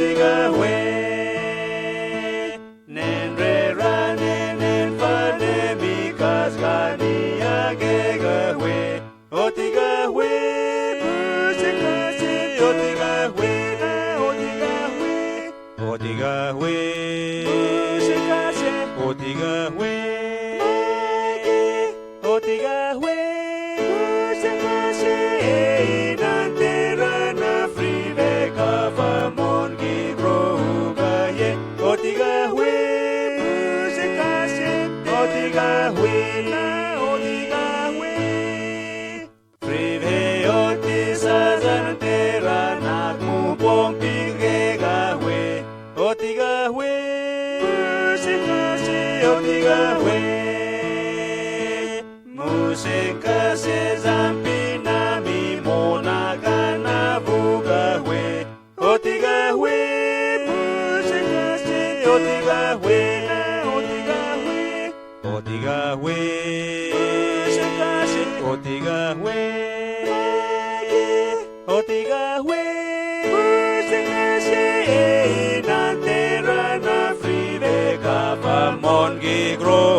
otiga we nen re ra nen fa ne mi kas ga ni ya ge ga we otiga we se otiga we otiga we se otiga we otiga we se nantera na frive ka fa mon gi gro ga ye otiga we se otiga we na otiga we frive otisa zanantera na mu pompi ga we otiga we se otiga we música se zampina mi mona gana buga we otiga we música se otiga we otiga we música se otiga we otiga we música se nantera na frive ka pa mon gi gro